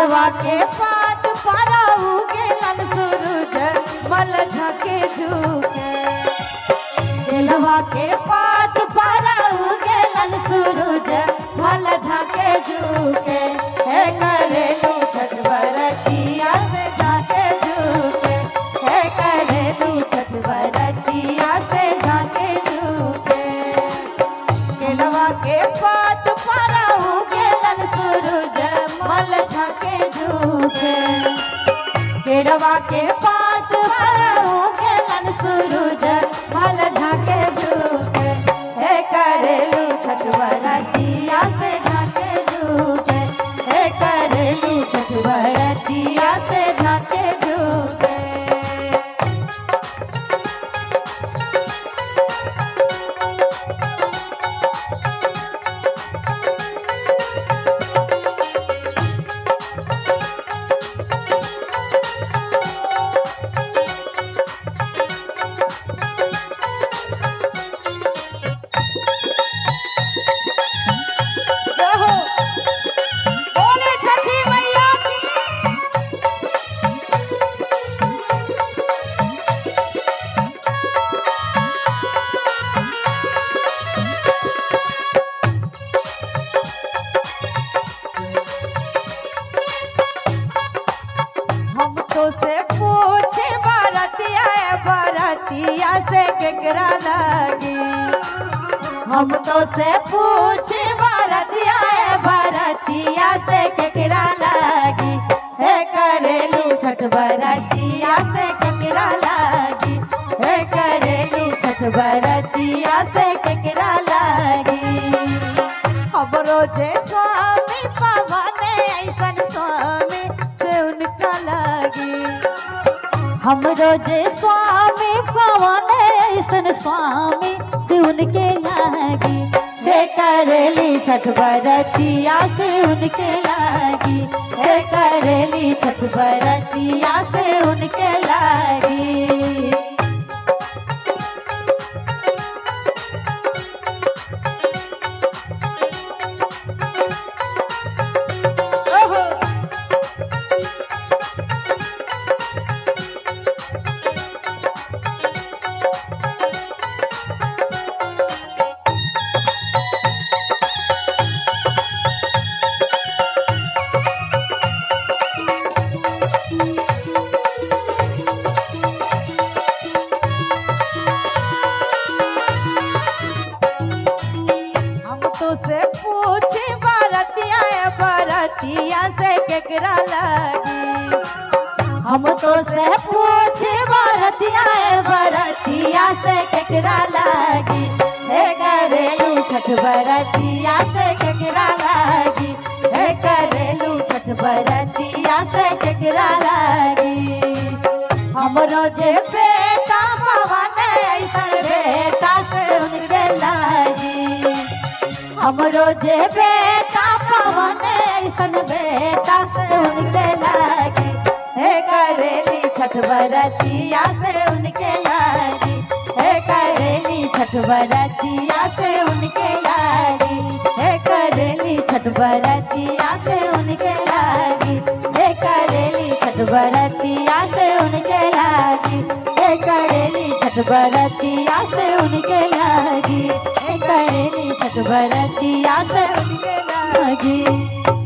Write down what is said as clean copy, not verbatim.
केलवा के पात पारा उगेलन सूरज मल झके झुके। केलवा के पात पारा उगेलन सूरज मल झके झुके। हे करेलू छठ बरतिया से झाके झुके। हे करेलू छठ बरतिया से झाके झुके। केलवा के पात पारा उगेलन सूरज मल झके झुके। केलवा के पात पारा उगेलन सूरज मल झके झुके। हे करेलू छठ बरतिया से झाके झुके। हे करेलू छठ बरतिया से झाके झुके। बोले छठी मैया की। हम तो से पूछे बरतिया बरतिया से केकरा लगी। हम तो से पूछे बरतिया बरतिया से केकरा लगी। हे करेलू छठ बरतिया से केकरा लगी। हे करेलू छठ बरतिया से केकरा लगी। हमरो जे स्वामी पवन ऐसन स्वामी से उनका लगी। हमरो जे स्वामी पवन ऐसन स्वामी से उनके लगी। हे करेली छठ बरतिया से उनके लगी। हे करेली छठ बरतिया से उनके लगी। से पूछे बरतिया बरतिया से केकरा लगी। हम तो से पूछे बरतिया बरतिया से केकरा लगी। हे करेलू छठ बरतिया से केकरा लगी। हे करेलू छठ बरतिया से केकरा लगी। हमरो जे बेटा पवन ऐसन बेटा से उनके लगी। हमरो जे बेटा पवन ऐसन बेटा से उनके लगी। हे करेली छठ बरतिया से उनके लगी। हे करेली छठ बरतिया से उनके लगी। हे करेली छठ बरतिया से उनके लगी। हे करेली छठ बरतिया से उनके लगी। हे करेली छठ बरतिया से उनके लगी। हे करेली छठ बरतिया से उनके लगी।